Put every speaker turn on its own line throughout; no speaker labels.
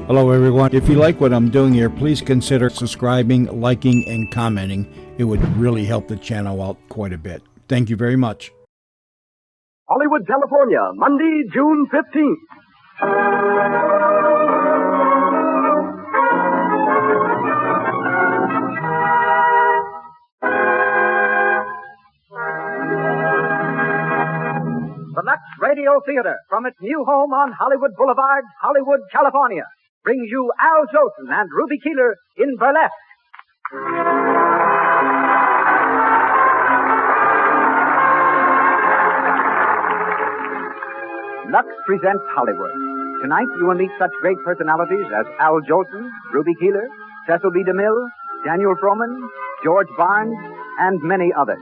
Hello everyone. If you like what I'm doing here, please consider subscribing, liking, and commenting. It would really help the channel out quite a bit. Thank you very much.
Hollywood, California, Monday, June 15th. The Lux Radio Theater, from its new home on Hollywood Boulevard, Hollywood, California, brings you Al Jolson and Ruby Keeler in Burlesque. Lux presents Hollywood. Tonight you will meet such great personalities as Al Jolson, Ruby Keeler, Cecil B. DeMille, Daniel Frohman, George Barnes, and many others.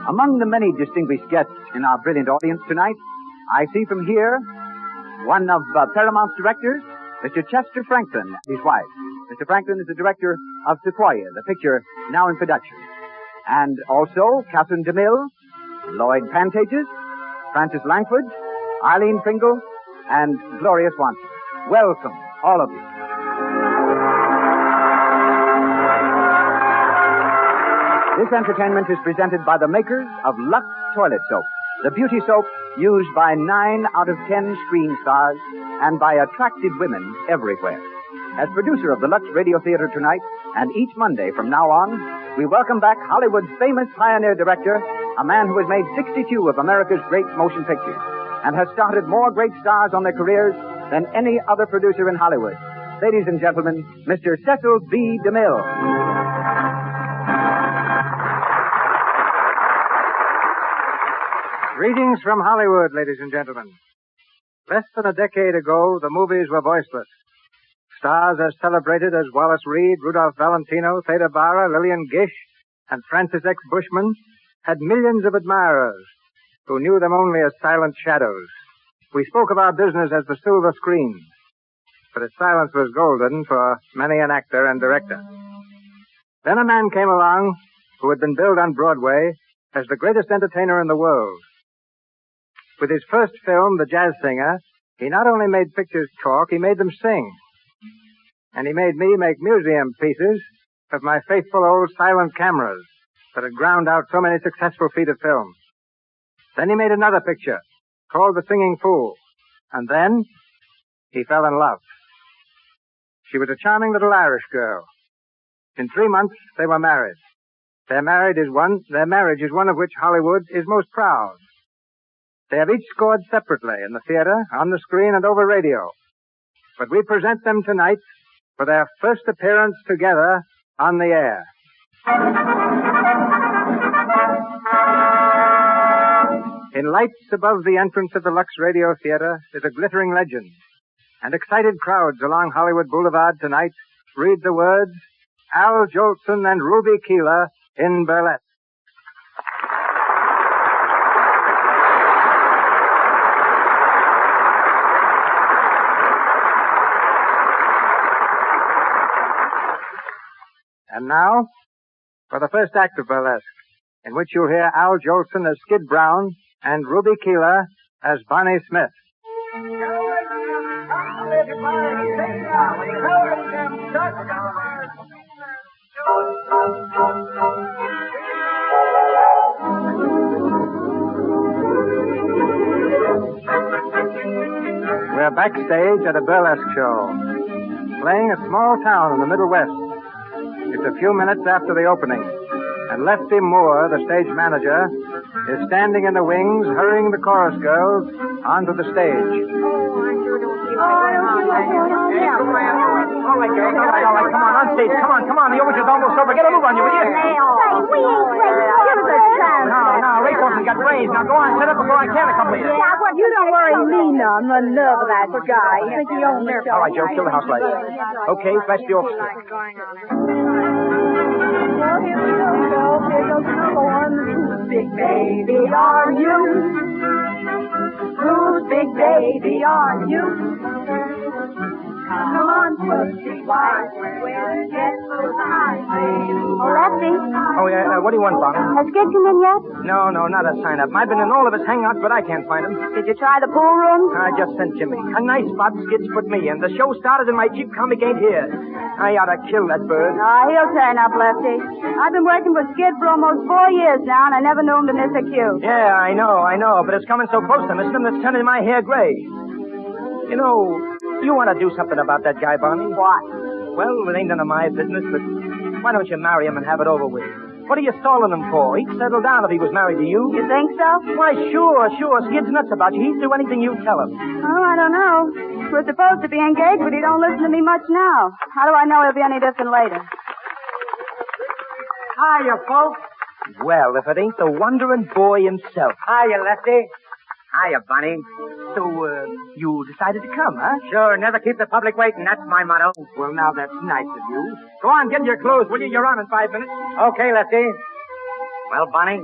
Among the many distinguished guests in our brilliant audience tonight, I see from here one of Paramount's directors, Mr. Chester Franklin, and his wife. Mr. Franklin is the director of Sequoia, the picture now in production. And also Catherine DeMille, Lloyd Pantages, Francis Langford, Eileen Pringle, and Gloria Swanson. Welcome, all of you. This entertainment is presented by the makers of Lux Toilet Soap, the beauty soap used by 9 out of 10 screen stars and by attractive women everywhere. As producer of the Lux Radio Theater tonight, and each Monday from now on, we welcome back Hollywood's famous pioneer director, a man who has made 62 of America's great motion pictures and has started more great stars on their careers than any other producer in Hollywood. Ladies and gentlemen, Mr. Cecil B. DeMille.
Greetings from Hollywood, ladies and gentlemen. Less than a decade ago, the movies were voiceless. Stars as celebrated as Wallace Reed, Rudolph Valentino, Theda Bara, Lillian Gish, and Francis X. Bushman had millions of admirers who knew them only as silent shadows. We spoke of our business as the silver screen, but its silence was golden for many an actor and director. Then a man came along who had been billed on Broadway as the greatest entertainer in the world. With his first film, The Jazz Singer, he not only made pictures talk, he made them sing. And he made me make museum pieces of my faithful old silent cameras that had ground out so many successful feet of film. Then he made another picture called The Singing Fool. And then he fell in love. She was a charming little Irish girl. In 3 months, they were married. Their marriage is one of which Hollywood is most proud. They have each scored separately in the theater, on the screen, and over radio. But we present them tonight for their first appearance together on the air. In lights above the entrance of the Lux Radio Theater is a glittering legend, and excited crowds along Hollywood Boulevard tonight read the words, Al Jolson and Ruby Keeler in Burlesque. And now, for the first act of Burlesque, in which you'll hear Al Jolson as Skid Brown and Ruby Keeler as Bonnie Smith. We're backstage at a burlesque show, playing a small town in the Middle West. It's a few minutes after the opening, and Lefty Moore, the stage manager, is standing in the wings, hurrying the chorus girls onto the stage. All right, girls, all right, come on stage, come on, the overture's almost over. Get a move on you, will you?
We ain't playing. Give us a chance.
No, Rick hasn't got brains. Now go on, set up before I can accompany you.
You don't worry me none. The nerve of that guy. I think he owns the show.
All right, Joe, kill the house lights. Okay, flash the orchestra.
Well, here we go. Here goes number one. Whose big baby are you? Whose big baby are you? Come on once was she wise, where it gets so high.
Oh, Lefty,
Oh, yeah, what do you want, Bonnie?
has Skid come in yet?
No, not a sign-up. I've been in all of his hangouts, but I can't find him.
Did you try the pool room?
I just sent Jimmy. A nice spot Skid's put me in. The show started and my cheap comic ain't here. I ought to kill that bird.
He'll turn up, Lefty. I've been working with Skid for almost 4 years now, and I never knew him to miss a cue.
Yeah, I know, but it's coming so close to missing him that's turning my hair gray. You know, you want to do something about that guy, Bonnie?
What?
Well, it ain't none of my business, but why don't you marry him and have it over with? What are you stalling him for? He'd settle down if he was married to you.
You think so?
Why, sure. Skid's nuts about you. He'd do anything you tell him.
Oh, I don't know. We're supposed to be engaged, but he don't listen to me much now. How do I know he'll be any different later?
Hiya, folks. Well, if it ain't the wandering boy himself.
Hiya, Lefty. Hiya, Bunny.
So, you decided to come, huh?
Sure, never keep the public waiting. That's my motto.
Well, now that's nice of you. Go on, get in your clothes, will you? You're on in 5 minutes.
Okay, Lefty. Well, Bunny,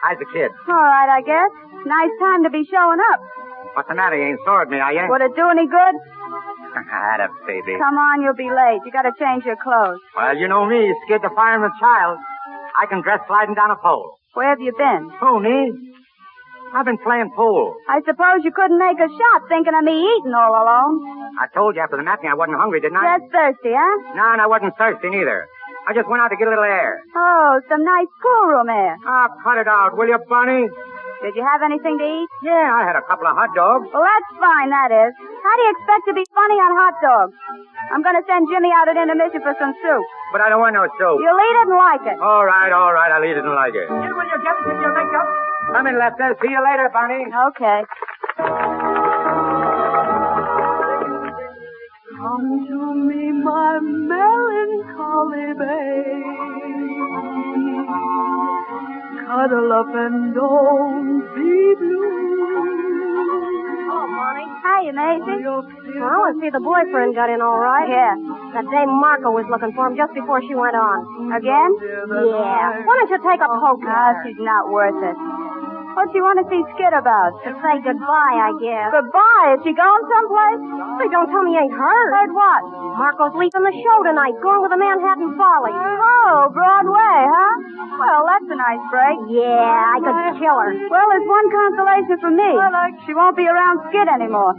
how's the kid?
All right, I guess. Nice time to be showing up.
What's the matter? You ain't sore at me, are you?
Would it do any good?
Atta baby.
Come on, you'll be late. You gotta change your clothes.
Well, you know me, scared to fireman's child. I can dress sliding down a pole.
Where have you been?
Who, me? I've been playing pool.
I suppose you couldn't make a shot thinking of me eating all alone.
I told you after the matinee I wasn't hungry, didn't I?
Just thirsty, huh?
No, and I wasn't thirsty neither. I just went out to get a little air.
Oh, some nice pool room air.
Ah, cut it out, will you, Bunny?
Did you have anything to eat?
Yeah, I had a couple of hot dogs.
Well, that's fine, that is. How do you expect to be funny on hot dogs? I'm going to send Jimmy out at intermission for some soup.
But I don't want no soup.
You'll eat it and like it.
All right, I'll eat it and like it.
Will you get into your makeup?
Come in, Lester. See you later, Bunny.
Okay.
Come to me, my melancholy babe. Cuddle up and don't be blue.
Oh, Bonnie. Hi, Maisie.
Well, I see the boyfriend got in all right.
Yeah.
That dame Marco was looking for him just before she went on.
Again?
Yeah. Why don't you take a poke at her?
She's not worth it. What do you want to see Skid about?
To say goodbye, I guess.
Goodbye. Is she going someplace?
Hey, don't tell me you ain't heard.
Heard what?
Marco's leaving the show tonight, going with the Manhattan Follies.
Oh, Broadway, huh? Well, that's a nice break.
Yeah, I could kill her.
Well, there's one consolation for me. She won't be around Skid anymore.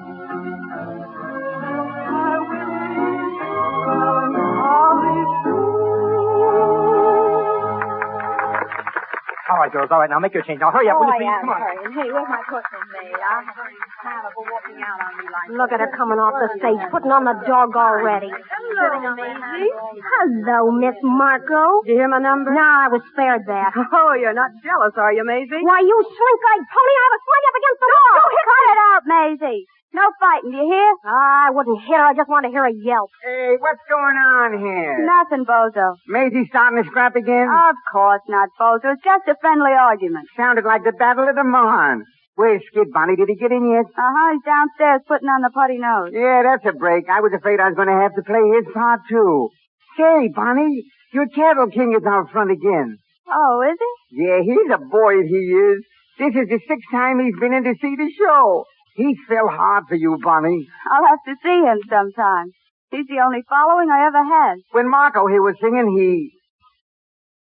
All right, girls, all right. Now make your change. Now hurry up, will you please? Come on.
Hey, where's my coat from me? I'm very tired of walking out on me like
Look at her coming off the stage, putting on the dog already.
Hello, Maisie.
Hello, Miss Marco.
Did you hear my number?
No, I was spared that.
Oh, you're not jealous, are you, Maisie?
Why, you slink-eyed pony, I was swing up against the wall.
Cut it out, Maisie. No fighting, do you hear?
I wouldn't hear. I just want to hear a yelp.
Hey, what's going on here?
Nothing, Bozo.
Maisie starting to scrap again?
Of course not, Bozo. It's just a friendly argument.
Sounded like the Battle of the Marne. Where's Skid, Bonnie? Did he get in yet?
He's downstairs putting on the putty nose.
Yeah, that's a break. I was afraid I was going to have to play his part, too. Say, Bonnie, your Cattle King is out front again.
Oh, is he?
Yeah, he's a boy, he is. This is the 6th time he's been in to see the show. He fell hard for you, Bonnie.
I'll have to see him sometime. He's the only following I ever had.
When Marco here was singing, he...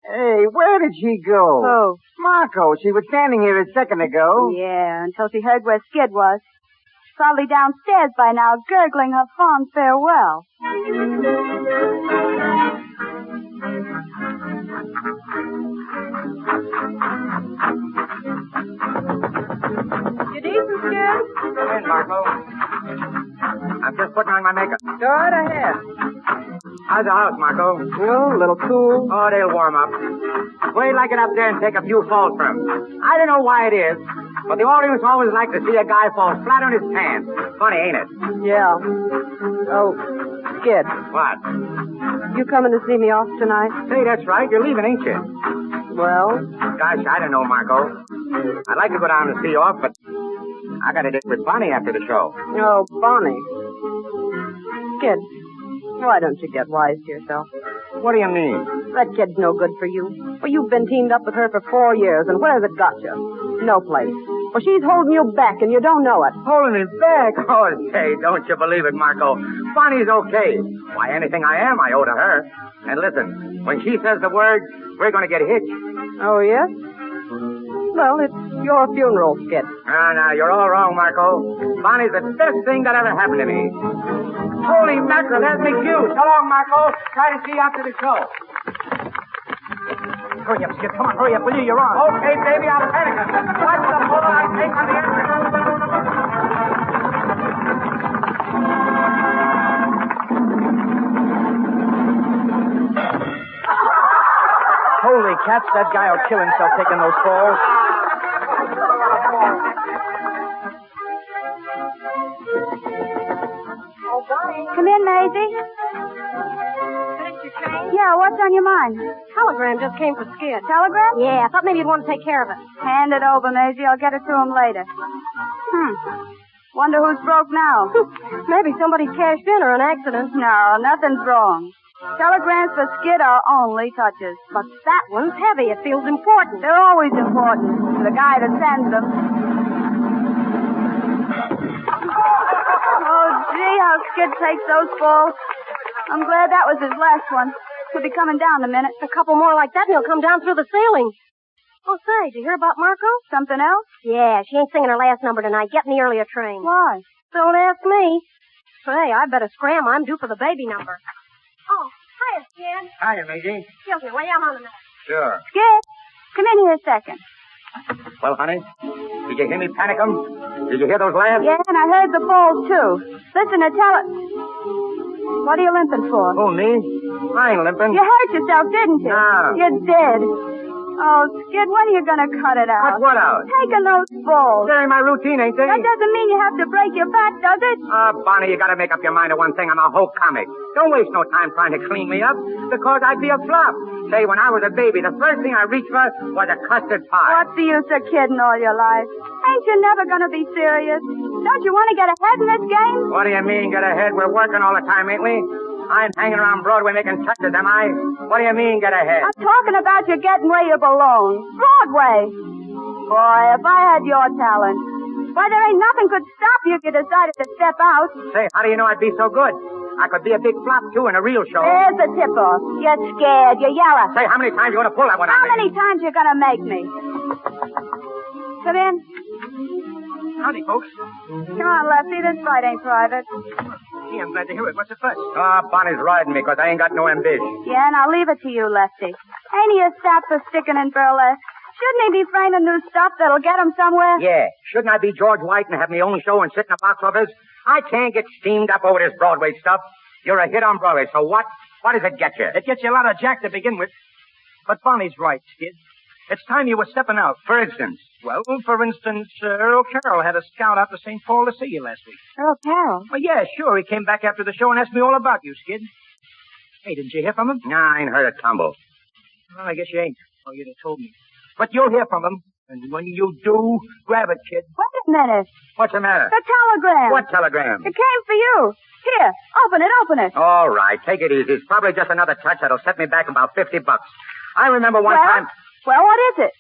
Hey, where did she go?
Who?
Marco. She was standing here a second ago.
Yeah, until she heard where Skid was. Probably downstairs by now, gurgling her fond farewell.
You decent, Skid?
Come in, Marco. I'm just putting on my makeup.
Go right ahead.
How's the house, Marco?
Well, a little cool.
Oh, they'll warm up. Wait till I get up there and take a few falls from 'em. I don't know why it is, but the audience always like to see a guy fall flat on his pants. Funny, ain't it?
Yeah. Oh, Skid,
What?
you coming to see me off tonight?
Say, that's right. You're leaving, ain't you?
Well,
Gosh, I don't know, Marco. I'd like to go down and see you off, but I got to date with Bonnie after the show.
oh, Bonnie. Skid, why don't you get wise to yourself?
What do you mean?
That kid's no good for you. Well, you've been teamed up with her for 4 years, and where's it got you? No place. Well, she's holding you back, and you don't know it.
Holding it back? Oh, say, don't you believe it, Marco.
Bonnie's okay. Why, anything I am, I owe to her. And listen, when she says the word, we're going to get hitched.
Oh, yes? Well, it's your funeral, Skid.
No, you're all wrong, Marco. Bonnie's the best thing that ever happened to me. Holy mackerel, there's me cue. So long, Marco. Try to see you after the show.
Hurry up, Skid. Come on, hurry up, will you? You're on.
Okay, baby, I'm panicking. Watch the bullet I take on the entrance.
Holy cats, that guy will kill himself taking those falls.
Come in, Maisie.
Finished your train?
Yeah, what's on your mind?
Telegram just came for Skid.
Telegram?
Yeah, I thought maybe you'd want to take care of it.
Hand it over, Maisie. I'll get it to him later. Wonder who's broke now.
Maybe somebody's cashed in or an accident.
No, nothing's wrong. Telegrams for Skid are only touches.
But that one's heavy. It feels important.
They're always important to the guy that sends them. Oh, gee, how Skid takes those falls. I'm glad that was his last one. He'll be coming down in a minute.
A couple more like that and he'll come down through the ceiling. Oh, say, did you hear about Marco?
Something else?
Yeah, she ain't singing her last number tonight. Getting the earlier train.
Why?
Don't ask me. Say, I better scram. I'm due for the baby number. Oh, hiya, Skid.
Hiya, Maisie.
Excuse me, will you? I'm on a minute.
Sure.
Skid, come in here a second.
Well, honey, did you hear me panic 'em? Did you hear those laughs?
Yeah, and I heard the falls, too. Listen, what are you limping for?
Oh, me? I ain't limping.
You hurt yourself, didn't you?
No.
You did. Oh, Skid, when are you going to cut it out?
Cut what out?
Taking those falls.
They're in my routine, ain't they?
That doesn't mean you have to break your back, does it?
Bonnie, you gotta make up your mind to one thing. I'm a whole comic. Don't waste no time trying to clean me up, because I'd be a flop. Say, when I was a baby, the first thing I reached for was a custard pie.
What's the use of kidding all your life? Ain't you never going to be serious? Don't you want to get ahead in this game?
What do you mean, get ahead? We're working all the time, ain't we? I'm hanging around Broadway making touches, am I? What do you mean, get ahead?
I'm talking about you getting where you belong. Broadway. Boy, if I had your talent. Why, there ain't nothing could stop you if you decided to step out.
Say, how do you know I'd be so good? I could be a big flop, too, in a real show.
There's the tip-off. You're scared. You're yellow.
Say, how many times you want to pull that one
How
on me?
many times you going to make me? Come in.
Howdy, folks.
Come on, Lefty. This fight ain't private.
Gee, I'm glad to hear it. What's the fuss?
Bonnie's riding me because I ain't got no ambition.
Yeah, and I'll leave it to you, Lefty. Ain't he a sap for sticking in burlesque? Shouldn't he be framing new stuff that'll get him somewhere?
Yeah. Shouldn't I be George White and have my own show and sit in a box office? I can't get steamed up over this Broadway stuff. You're a hit on Broadway, so what? What does it get you?
It gets you a lot of jack to begin with. But Bonnie's right, Skid. It's time you were stepping out.
For instance?
Well, for instance, Earl Carroll had a scout out to St. Paul to see you last week.
Earl Carroll?
Well, yeah, sure. He came back after the show and asked me all about you, Skid. Hey, didn't you hear from him?
Nah, I ain't heard a tumble.
Well, I guess you ain't. Oh, you'd have told me. But you'll hear from him. And when you do, grab it, kid.
Wait a minute.
What's the matter?
The telegram.
What telegram?
It came for you. Here, open it.
All right, take it easy. It's probably just another touch that'll set me back about $50. I remember one time...
Well, what is it?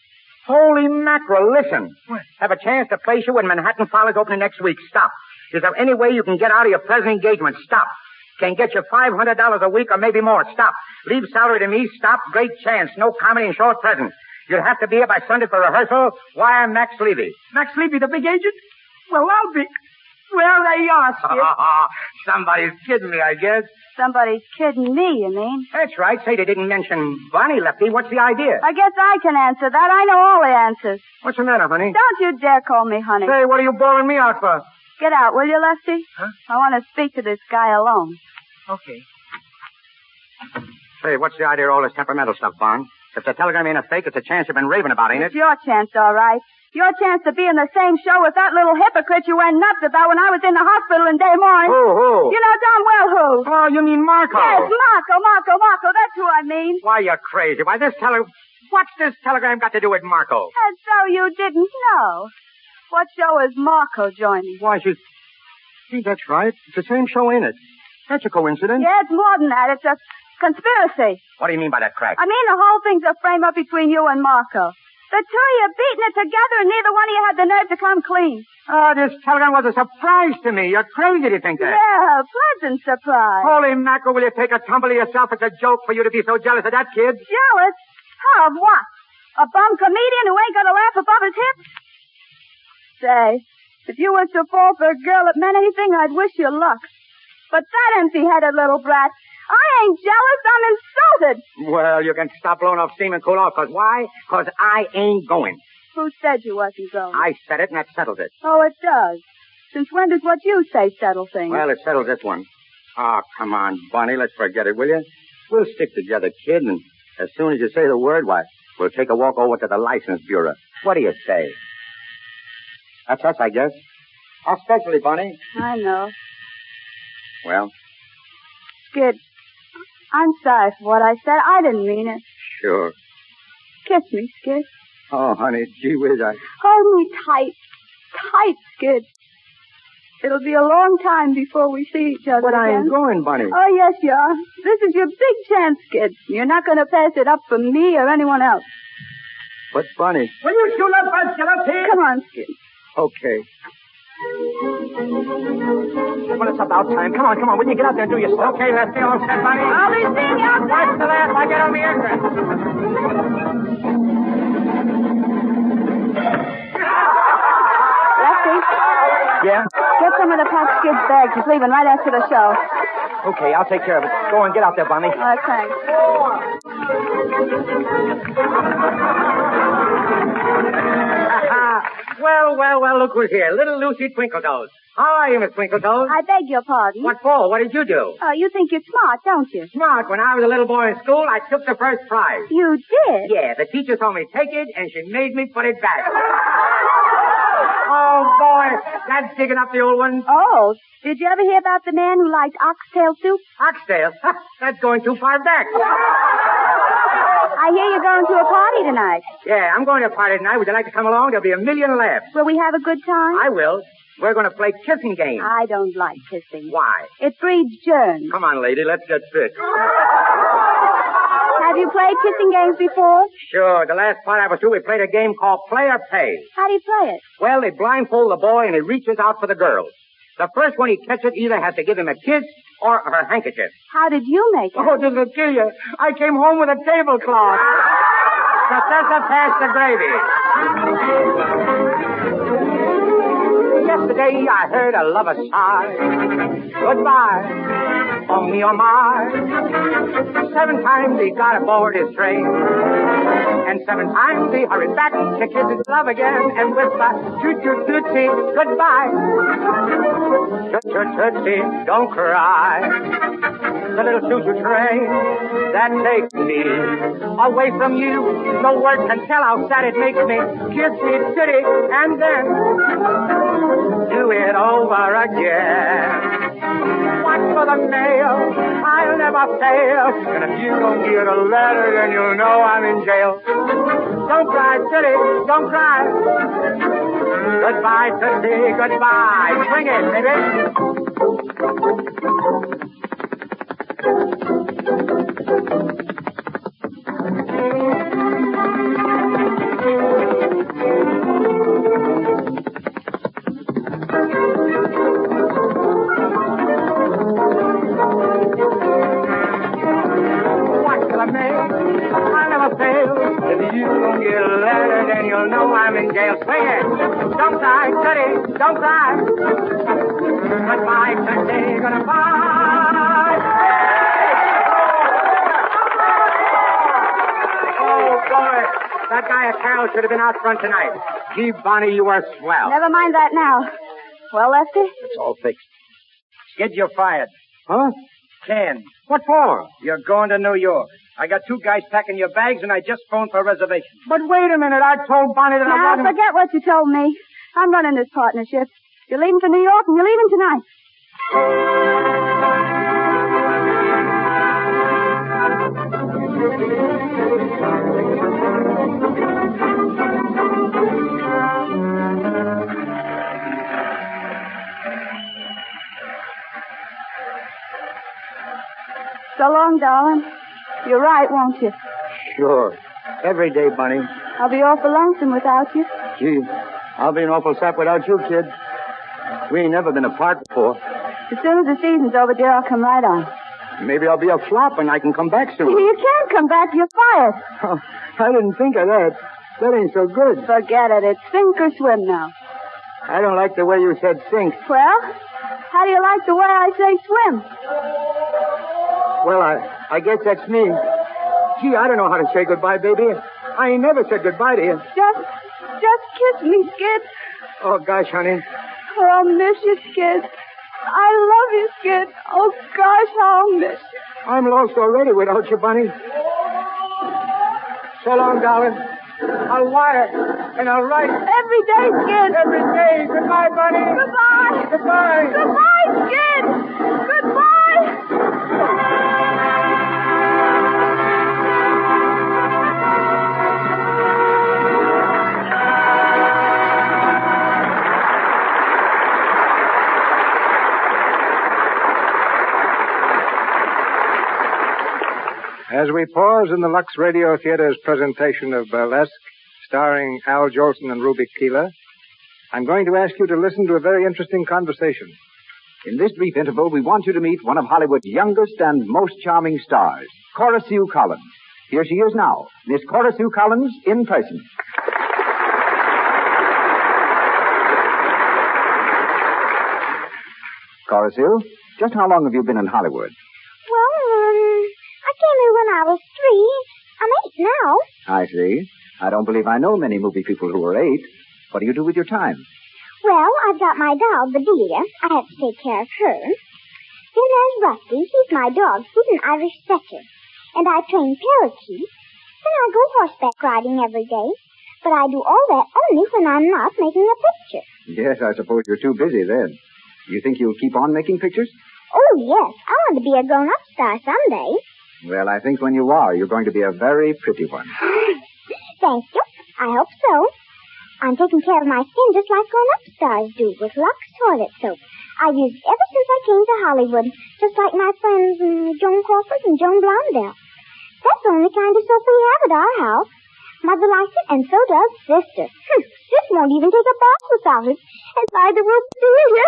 Holy mackerel, listen. What? Have a chance to place you when Manhattan Follies opening next week. Stop. Is there any way you can get out of your present engagement? Stop. Can get you $500 a week or maybe more. Stop. Leave salary to me. Stop. Great chance. No comedy and short present. You'll have to be here by Sunday for rehearsal. Wire Max Levy.
Max Levy, the big agent? Well, I'll be... Well, there you are, Skid.
Somebody's kidding me, I guess.
Somebody's kidding me, you mean?
That's right. Say they didn't mention Bonnie, Lefty. What's the idea?
I guess I can answer that. I know all the answers.
What's the matter, honey?
Don't you dare call me honey.
Say, what are you bawling me out for?
Get out, will you, Lefty?
Huh?
I want to speak to this guy alone.
Okay.
Say, what's the idea of all this temperamental stuff, Bon? If the telegram ain't a fake, it's a chance you've been raving about, ain't it?
It's your chance, all right. Your chance to be in the same show with that little hypocrite you went nuts about when I was in the hospital in Des Moines.
Who?
You know darn well who.
Oh, you mean Marco?
Yes, Marco. That's who I mean.
Why, you're crazy. Why, what's this telegram got to do with Marco?
As though you didn't know. What show is Marco joining?
Why, See, that's right. It's the same show, ain't it? That's a coincidence.
Yeah, it's more than that. It's a conspiracy.
What do you mean by that crack?
I mean the whole thing's a frame-up between you and Marco. The two of you beating it together, and neither one of you had the nerve to come clean.
Oh, this telegram was a surprise to me. You're crazy to think that.
Yeah, pleasant surprise.
Holy mackerel, will you take a tumble of yourself? It's a joke for you to be so jealous of that kid.
Jealous? Of what? A bum comedian who ain't gonna laugh above his hips? Say, if you was to fall for a girl that meant anything, I'd wish you luck. But that empty-headed little brat, I ain't jealous, I'm insulted.
Well, you can stop blowing off steam and cool off. Because why? Because I ain't going.
Who said you wasn't going?
I said it, and that settles it.
Oh, it does. Since when does what you say settle things?
Well, it settles this one. Oh, come on, Bonnie, let's forget it, will you? We'll stick together, kid, and as soon as you say the word, why, we'll take a walk over to the license bureau. What do you say? That's us, I guess. Especially, Bonnie.
I know.
Well?
Skid, I'm sorry for what I said. I didn't mean it.
Sure.
Kiss me, Skid.
Oh, honey, gee whiz,
Hold me tight. Tight, Skid. It'll be a long time before we see each other
But I
again.
ain't going, Bonnie.
Oh, yes, you are. This is your big chance, Skid. You're not going to pass it up for me or anyone else.
But, Bonnie...
Will you shoot up, Skeleton?
Come on, Skid.
Okay.
Well, it's about time. Come on. Will you get out there and do your stuff?
Okay, let's get all set, Bonnie.
I'll be seeing you outside.
Watch the last I get on the entrance.
Lefty,
Yeah?
get some of the packed Skid's bags. He's leaving right after the show.
Okay, I'll take care of it. Go on, get out there, Bonnie.
All right, thanks.
Well, look who's here. Little Lucy Twinkletoes. How are you, Miss Twinkletoes?
I beg your pardon.
What for? What did you do?
Oh, you think you're smart, don't you?
Smart. When I was a little boy in school, I took the first prize.
You did?
Yeah, the teacher told me take it, and she made me put it back. Oh, boy, that's digging up the old one.
Oh, did you ever hear about the man who liked oxtail soup?
Oxtail? That's going too far back.
I hear you're going to a party tonight.
Yeah, I'm going to a party tonight. Would you like to come along? There'll be a million laughs.
Will we have a good time?
I will. We're going to play kissing game.
I don't like kissing.
Why?
It breeds germs.
Come on, lady, let's get fit.
Have you played kissing games before?
Sure. The last part I was through, we played a game called Play or Pay.
How do you play it?
Well, they blindfold the boy and he reaches out for the girl. The first one he catches either has to give him a kiss or her handkerchief.
How did you make it?
Oh, this will kill you. I came home with a tablecloth. Professor, pass the gravy. Yesterday I heard a lover sigh. Goodbye, oh me oh my. 7 times he got aboard his train. And 7 times he hurried back to kiss his love again and whisper, toot-toot-tootsie, goodbye. Toot-toot-tootsie, don't cry. The little choo-choo train that takes me away from you. No words can tell how sad it makes me. Kiss me, city, and then do it over again. Watch for the mail, I'll never fail. And if you don't get a letter, then you'll know I'm in jail. Don't cry, city, don't cry. Goodbye, city, goodbye. Swing it, baby. Don't cry, Teddy, don't cry. Goodbye, Teddy, goodbye. Oh, boy, that guy at Carol should have been out front tonight. Gee, Bonnie, you were swell.
Never mind that now. Well, Lefty?
It's all fixed. Skid, you're fired.
Huh?
Ken,
What for?
you're going to New York. I got 2 guys packing your bags, and I just phoned for reservations.
But wait a minute, I told Bonnie that I
Now,
wasn't...
forget what you told me. I'm running this partnership. You're leaving for New York, and you're leaving tonight. So long, darling. You're right, won't you?
Sure. Every day, Bunny.
I'll be awful lonesome without you.
Gee, I'll be an awful sap without you, kid. We ain't never been apart before.
As soon as the season's over, dear, I'll come right on.
Maybe I'll be a flop and I can come back soon.
You can't come back. You're fired.
Oh, I didn't think of that. That ain't so good.
Forget it. It's sink or swim now.
I don't like the way you said sink.
Well, how do you like the way I say swim?
Well, I guess that's me. Gee, I don't know how to say goodbye, baby. I ain't never said goodbye to you.
Just kiss me, Skid.
Oh, gosh, honey.
Oh, I'll miss you, Skid. I love you, Skid. Oh, gosh, I'll miss you.
I'm lost already without you, Bunny. So long, darling. I'll wire and I'll write.
Every day, Skid.
Every day. Goodbye, Bunny.
Goodbye.
Goodbye.
Goodbye, Skid. Goodbye.
As we pause in the Lux Radio Theater's presentation of Burlesque, starring Al Jolson and Ruby Keeler, I'm going to ask you to listen to a very interesting conversation.
In this brief interval, we want you to meet one of Hollywood's youngest and most charming stars, Cora Sue Collins. Here she is now, Miss Cora Sue Collins in person. Cora Sue, just how long have you been in Hollywood?
Well, I came here when I was 3. I'm 8 now.
I see. I don't believe I know many movie people who are 8. What do you do with your time?
Well, I've got my dog, Bedelia. I have to take care of her. Then there's Rusty. He's my dog. He's an Irish setter. And I train parakeets. Then I go horseback riding every day. But I do all that only when I'm not making a picture.
Yes, I suppose you're too busy then. You think you'll keep on making pictures?
Oh, yes. I want to be a grown-up star someday.
Well, I think when you are, you're going to be a very pretty one.
Thank you. I hope so. I'm taking care of my skin just like grown-up stars do with Lux toilet soap. I've used it ever since I came to Hollywood, just like my friends Joan Crawford and Joan Blondell. That's the only kind of soap we have at our house. Mother likes it, and so does Sister. Sis won't even take a bath without it. And neither will Bedelia.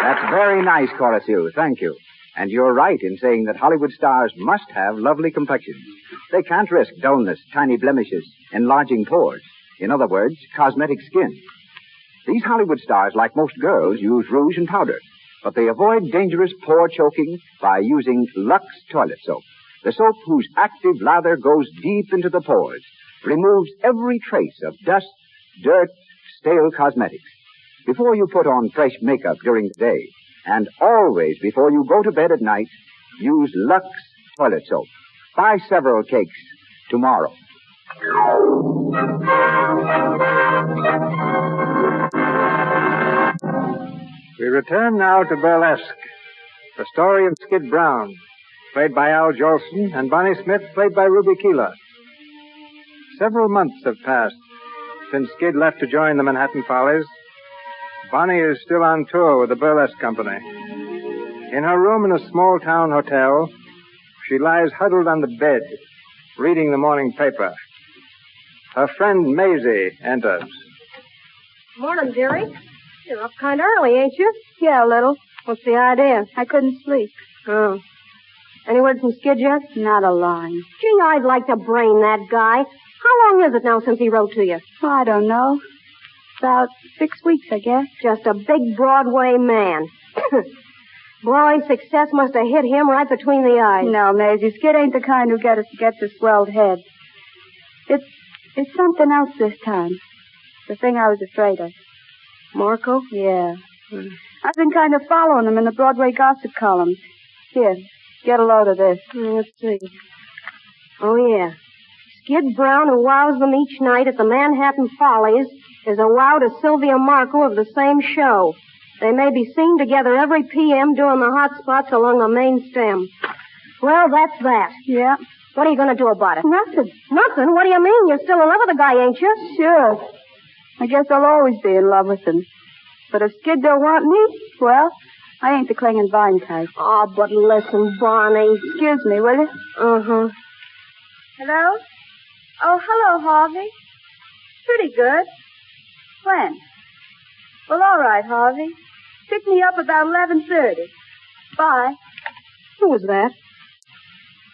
That's very nice, Cora Sue. Thank you. And you're right in saying that Hollywood stars must have lovely complexions. They can't risk dullness, tiny blemishes, enlarging pores. In other words, cosmetic skin. These Hollywood stars, like most girls, use rouge and powder. But they avoid dangerous pore choking by using Lux toilet soap. The soap whose active lather goes deep into the pores, removes every trace of dust, dirt, stale cosmetics. Before you put on fresh makeup during the day, and always before you go to bed at night, use Lux toilet soap. Buy several cakes tomorrow.
We return now to Burlesque, the story of Skid Brown, played by Al Jolson, and Bonnie Smith, played by Ruby Keeler. Several months have passed since Skid left to join the Manhattan Follies. Bonnie is still on tour with the Burlesque Company. In her room in a small-town hotel, she lies huddled on the bed, reading the morning paper. Her friend Maisie enters.
Morning, dearie. You're up kind of early, ain't you?
Yeah, a little.
What's the idea?
I couldn't sleep.
Oh. Any word from Skid yet?
Not a line.
Gee, I'd like to brain that guy. How long is it now since he wrote to you?
Well, I don't know. About 6 weeks, I guess.
Just a big Broadway man. Boy, success must have hit him right between the eyes.
No, Maisie, Skid ain't the kind who gets a swelled head. It's something else this time. The thing I was afraid of.
Marco?
Yeah. I've been kind of following him in the Broadway gossip columns. Here, get a load of this.
Let's see. Oh, yeah. Skid Brown, who wows them each night at the Manhattan Follies, is a wow to Sylvia Marco of the same show. They may be seen together every p.m. doing the hot spots along the main stem. Well, that's that.
Yeah.
What are you going to do about it?
Nothing.
Nothing? What do you mean? You're still in love with the guy, ain't you?
Sure. I guess I'll always be in love with him. But if Skid don't want me, well, I ain't the clinging vine type.
Oh, but listen, Bonnie.
Excuse me, will you?
Uh-huh.
Hello? Oh, hello, Harvey. Pretty good. When? Well, all right, Harvey. Pick me up about 11:30. Bye.
Who was that?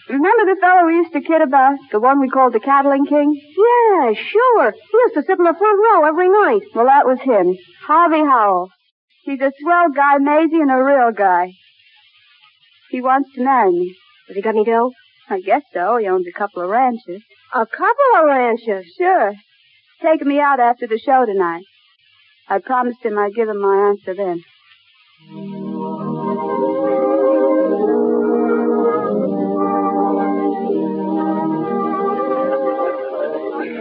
Remember the fellow we used to kid about? The one we called the Cattling King?
Yeah, sure. He used to sit in the front row every night.
Well, that was him. Harvey Howell. He's a swell guy, Maisie, and a real guy. He wants to marry me.
Has he got any dough?
I guess so. He owns a couple of ranches.
A couple of ranches.
Sure. Taking me out after the show tonight. I promised him I'd give him my answer then.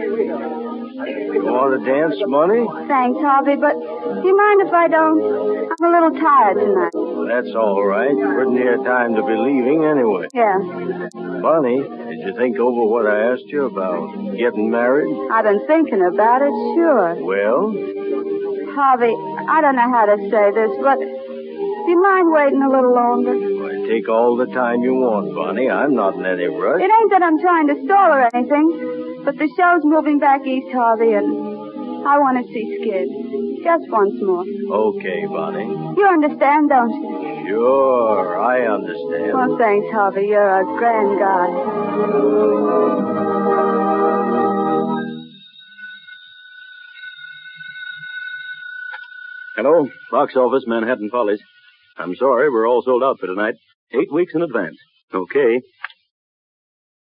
You want to dance, Money?
Thanks, Harvey, but do you mind if I don't? I'm a little tired tonight.
Well, that's all right. Pretty near time to be leaving anyway.
Yeah.
Money, did you think over what I asked you about getting married?
I've been thinking about it, sure.
Well?
Harvey, I don't know how to say this, but do you mind waiting a little longer?
Why, take all the time you want, Bonnie. I'm not in any rush.
It ain't that I'm trying to stall or anything, but the show's moving back east, Harvey, and I want to see Skid. Just once more.
Okay, Bonnie.
You understand, don't you?
Sure, I understand.
Well, thanks, Harvey. You're a grand guy.
Hello, box office, Manhattan Follies. I'm sorry, we're all sold out for tonight. 8 weeks in advance. Okay.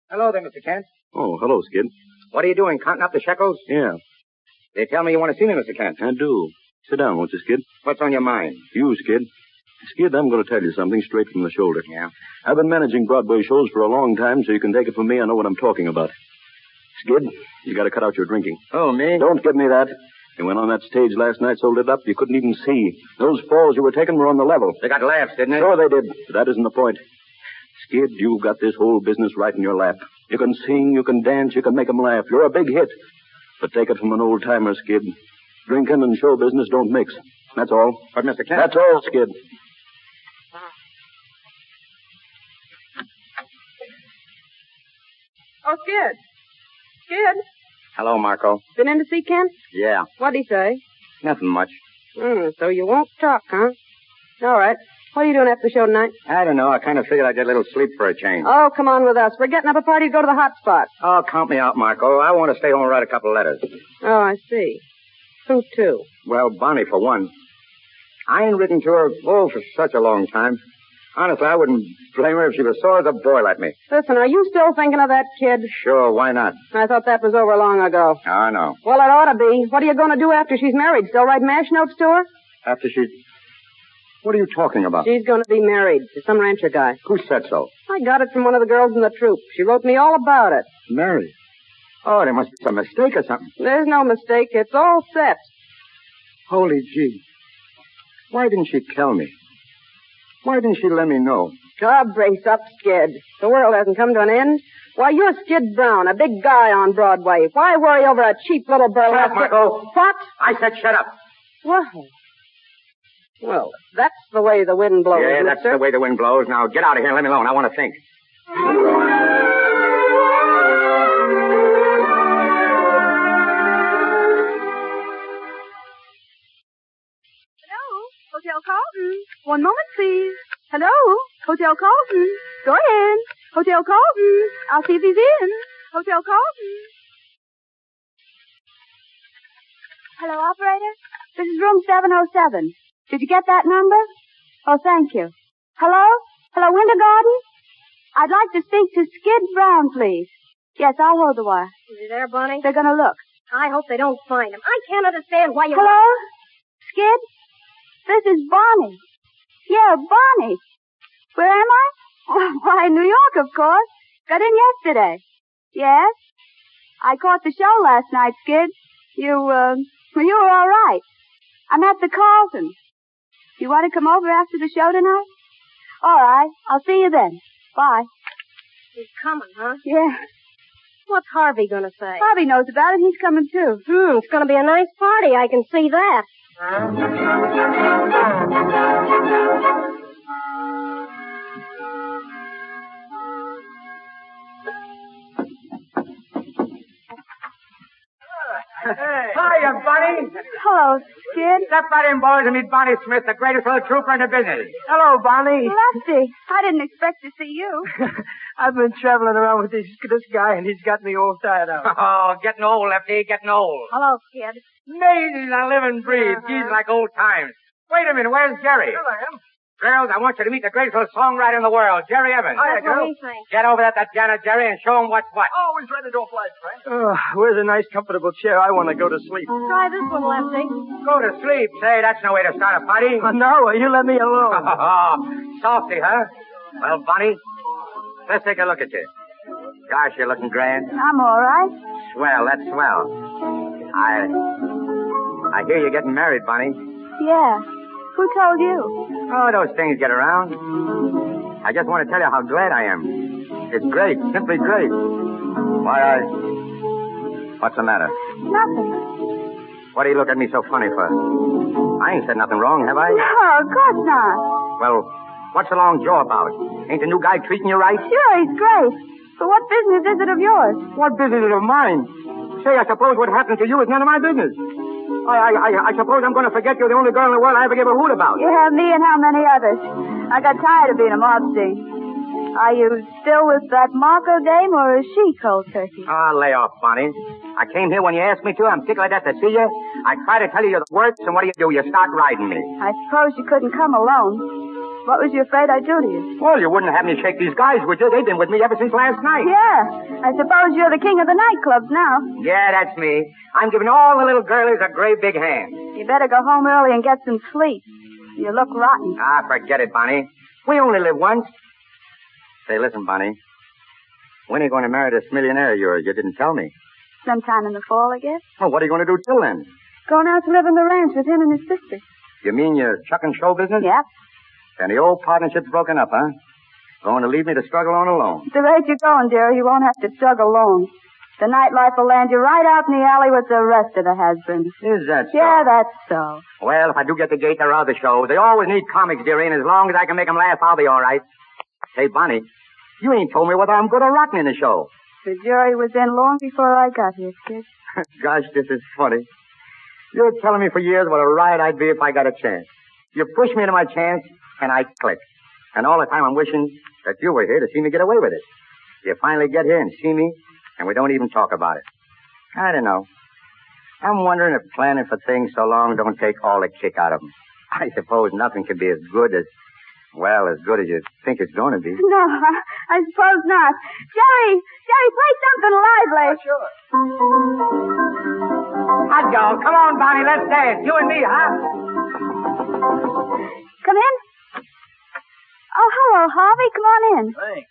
Hello there, Mr. Kent.
Oh, hello, Skid.
What are you doing, counting up the shekels?
Yeah,
They tell me you want to see me, Mr. Kent.
I do. Sit down, won't you, Skid?
What's on your mind?
You, Skid. Skid, I'm going to tell you something straight from the shoulder.
Yeah?
I've been managing Broadway shows for a long time, so you can take it from me. I know what I'm talking about. Skid, you got to cut out your drinking.
Oh, me?
Don't give me that. You went on that stage last night so lit up you couldn't even see. Those falls you were taking were on the level.
They got laughs, didn't they?
Sure they did, but that isn't the point. Skid, you've got this whole business right in your lap. You can sing, you can dance, you can make 'em laugh. You're a big hit. But take it from an old-timer, Skid. Drinking and show business don't mix. That's all.
But, Mr. Kent...
That's all, Skid.
Oh, Skid. Skid.
Hello, Marco.
Been in to see Kent?
Yeah.
What'd he say?
Nothing much.
So you won't talk, huh? All right. What are you doing after the show tonight?
I don't know. I kind of figured I'd get a little sleep for a change.
Oh, come on with us. We're getting up a party to go to the hot spot.
Oh, count me out, Marco. I want to stay home and write a couple of letters.
Oh, I see. Who to?
Well, Bonnie, for one. I ain't written to her, for such a long time. Honestly, I wouldn't blame her if she was sore as a boil at me.
Listen, are you still thinking of that kid?
Sure, why not?
I thought that was over long ago.
I know.
Well, it ought to be. What are you going to do after she's married? Still write mash notes to her?
After she... What are you talking about?
She's going to be married to some rancher guy.
Who said so?
I got it from one of the girls in the troupe. She wrote me all about it.
Married? Oh, there must be some mistake or something.
There's no mistake. It's all set.
Holy gee. Why didn't she tell me? Why didn't she let me know?
Oh, brace up, Skid. The world hasn't come to an end. Why, you're Skid Brown, a big guy on Broadway. Why worry over a cheap little burlesque?
Shut up, Marco.
What?
I said shut up.
Well, that's the way the wind blows,
Yeah, that's
mister.
the way the wind blows. Now, get out of here and let me alone. I want to think.
Hello, Hotel Carlton. One moment, please. Hello, Hotel Carlton. Go in. Hotel Carlton. I'll see if he's in. Hotel Carlton. Hello, operator. This is room 707. Did you get that number? Oh, thank you. Hello? Hello, Winter Garden? I'd like to speak to Skid Brown, please. Yes, I'll hold the wire.
Is he there, Bonnie?
They're going to look.
I hope they don't find him. I can't understand why you...
Hello? Skid? This is Bonnie. Yeah, Bonnie. Where am I? Oh, why, New York, of course. Got in yesterday. Yes? I caught the show last night, Skid. You were all right. I'm at the Carlton. You want to come over after the show tonight? All right. I'll see you then. Bye.
He's coming, huh?
Yeah.
What's Harvey going to say?
Harvey knows about it. He's coming, too.
It's going to be a nice party. I can see that.
Hiya, Bunny.
Hello, Skid.
Step right in, boys, and meet Bonnie Smith, the greatest little trooper in the business.
Hello, Bonnie.
Lefty, I didn't expect to see you.
I've been traveling around with this guy, and he's got me all tired out.
Oh, getting old, Lefty, getting old.
Hello, Skid.
Amazing, I live and breathe. Geez, like old times. Wait a minute, where's Jerry?
Here I am.
Girls, I want you to meet the greatest little songwriter in the world, Jerry Evans.
Hiya,
That's what
girl.
he thinks.
Get over at that piano, Jerry, and show him what's what.
Always ready to oblige, Frank. Where's a nice, comfortable chair? I want to go to sleep.
Try this one, Lefty.
Go to sleep. Say, that's no way to start a party.
No, you let me alone.
Softy, huh? Well, Bonnie, let's take a look at you. Gosh, you're looking grand.
I'm all right.
Swell, that's swell. I hear you're getting married, Bonnie.
Yeah. Who told you?
Oh, those things get around. I just want to tell you how glad I am. It's great, simply great. Why, What's the matter?
Nothing.
What do you look at me so funny for? I ain't said nothing wrong, have I?
No, of course not.
Well, what's the long jaw about? Ain't the new guy treating you right?
Sure, he's great. But what business is it of yours?
What business is it of mine? Say, I suppose what happened to you is none of my business. I suppose I'm going to forget you're the only girl in the world I ever gave a hoot about.
You have me and how many others? I got tired of being a mobster. Are you still with that Marco dame, or is she cold turkey?
Ah, lay off, Bonnie. I came here when you asked me to. I'm tickled at to see you. I try to tell you you're the worst, and what do? You start riding me.
I suppose you couldn't come alone. What was you afraid I'd do to you?
Well, you wouldn't have me shake these guys, would you? They've been with me ever since last night.
Yeah. I suppose you're the king of the nightclubs now.
Yeah, that's me. I'm giving all the little girlies a great big hand.
You better go home early and get some sleep. You look rotten.
Ah, forget it, Bonnie. We only live once. Say, listen, Bonnie. When are you going to marry this millionaire of yours? You didn't tell me.
Sometime in the fall, I guess.
Well, what are you going to do till then?
Going out to live on the ranch with him and his sister.
You mean you're chucking show business?
Yep.
And the old partnership's broken up, huh? Going to leave me to struggle on alone.
At the rate you're going, dear, you won't have to struggle alone. The nightlife will land you right out in the alley with the rest of the has-beens.
Is that so?
Yeah, that's so.
Well, if I do get the gate, there are other shows. They always need comics, dearie, and as long as I can make them laugh, I'll be all right. Say, Bonnie, you ain't told me whether I'm good or rotten in the show.
The jury was in long before I got here, kid.
Gosh, this is funny. You're telling me for years what a riot I'd be if I got a chance. You push me into my chance, and I click. And all the time I'm wishing that you were here to see me get away with it. You finally get here and see me, and we don't even talk about it. I don't know. I'm wondering if planning for things so long don't take all the kick out of them. I suppose nothing can be as good as you think it's going to be.
No, I suppose not. Jerry, play something lively.
Oh, sure.
Hot dog, come on, Bonnie, let's dance. You and me, huh?
Come in. Oh, hello, Harvey. Come on in.
Thanks.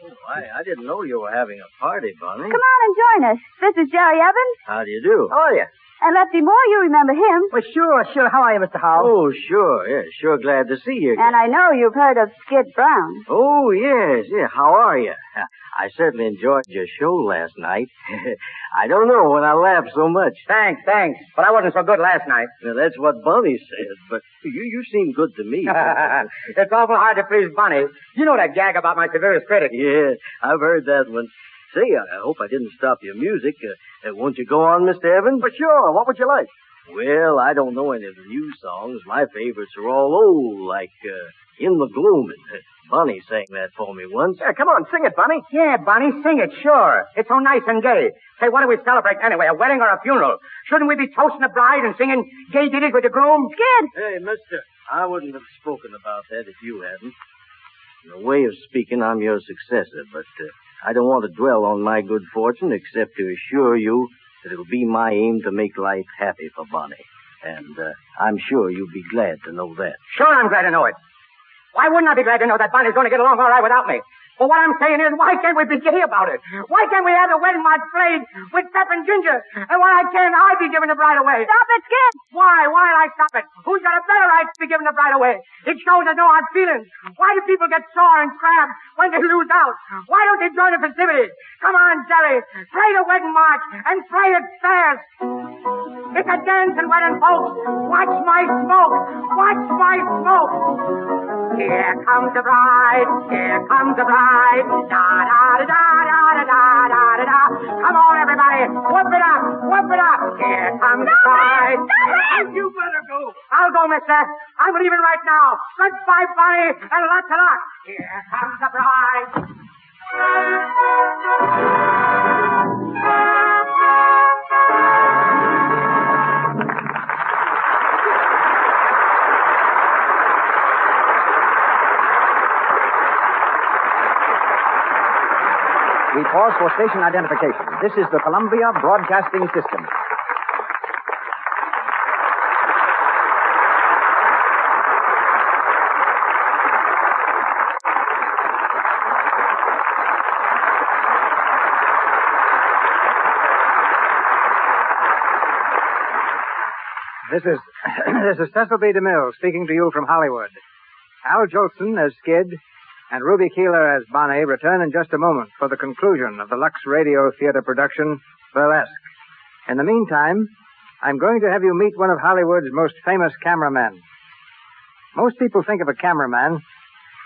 Oh, I didn't know you were having a party, Bonnie.
Come on and join us. This is Jerry Evans.
How do you do?
Oh, yeah.
And Lefty Moore, you remember him.
Well, sure. How are you, Mr. Howell?
Oh, sure. Yeah, sure glad to see you.
And I know you've heard of Skid Brown.
Oh, yes. Yeah, how are you? I certainly enjoyed your show last night. I don't know when I laughed so much.
Thanks. But I wasn't so good last night.
Now, that's what Bonnie said, but you seem good to me.
It's awful hard to please Bonnie. You know that gag about my severest critic.
Yeah, I've heard that one. Say, I hope I didn't stop your music. Won't you go on, Mr. Evans?
For sure. What would you like?
Well, I don't know any of the new songs. My favorites are all old, like In the Gloom. Bonnie sang that for me once.
Yeah, come on, sing it, Bonnie.
Yeah, Bonnie, sing it, sure. It's so nice and gay. Say, what do we celebrate anyway, a wedding or a funeral? Shouldn't we be toasting the bride and singing gay ditties with the groom?
Skid!
Hey, mister, I wouldn't have spoken about that if you hadn't. In a way of speaking, I'm your successor, but I don't want to dwell on my good fortune except to assure you that it'll be my aim to make life happy for Bonnie. And I'm sure you'll be glad to know that.
Sure, I'm glad to know it. Why wouldn't I be glad to know that Bonnie's going to get along all right without me? Well, what I'm saying is, why can't we be gay about it? Why can't we have the wedding march played with Pep and Ginger? And why can't I be giving the bride away?
Stop it, Skid!
Why I stop it? Who's got a better right to be giving the bride away? It shows there's no hard feelings. Why do people get sore and crabbed when they lose out? Why don't they join the festivities? Come on, Jerry. Play the wedding march and play it fast. It's a dancing wedding, folks. Watch my smoke. Watch my smoke. Here comes the bride. Here comes the bride. Da da da da Da-da-da-da-da-da-da. Come on, everybody. Whoop it up. Whoop it up. Here comes the bride.
You better go.
I'll go, mister. I'm leaving right now. Goodbye, Bonnie, and lots of luck. Here comes the bride.
We pause for station identification. This is the Columbia Broadcasting System.
This is Cecil B. DeMille speaking to you from Hollywood. Al Jolson as Skid and Ruby Keeler as Bonnie return in just a moment for the conclusion of the Lux Radio Theater production, Burlesque. In the meantime, I'm going to have you meet one of Hollywood's most famous cameramen. Most people think of a cameraman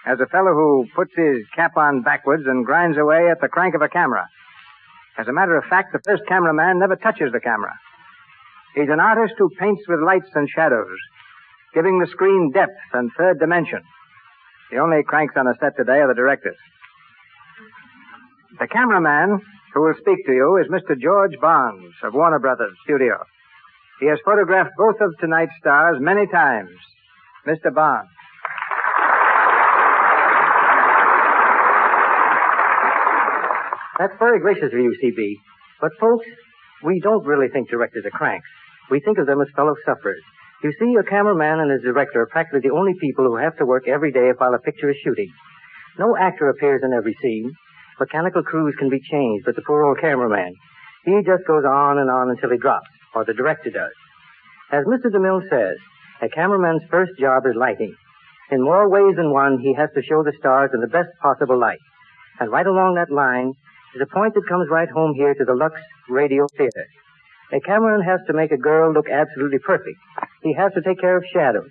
as a fellow who puts his cap on backwards and grinds away at the crank of a camera. As a matter of fact, the first cameraman never touches the camera. He's an artist who paints with lights and shadows, giving the screen depth and third dimension. The only cranks on the set today are the directors. The cameraman who will speak to you is Mr. George Barnes of Warner Brothers Studio. He has photographed both of tonight's stars many times. Mr. Barnes.
That's very gracious of you, CB. But, folks, we don't really think directors are cranks. We think of them as fellow sufferers. You see, a cameraman and his director are practically the only people who have to work every day while a picture is shooting. No actor appears in every scene. Mechanical crews can be changed, but the poor old cameraman, he just goes on and on until he drops, or the director does. As Mr. DeMille says, a cameraman's first job is lighting. In more ways than one, he has to show the stars in the best possible light. And right along that line is a point that comes right home here to the Lux Radio Theater. A cameraman has to make a girl look absolutely perfect. He has to take care of shadows,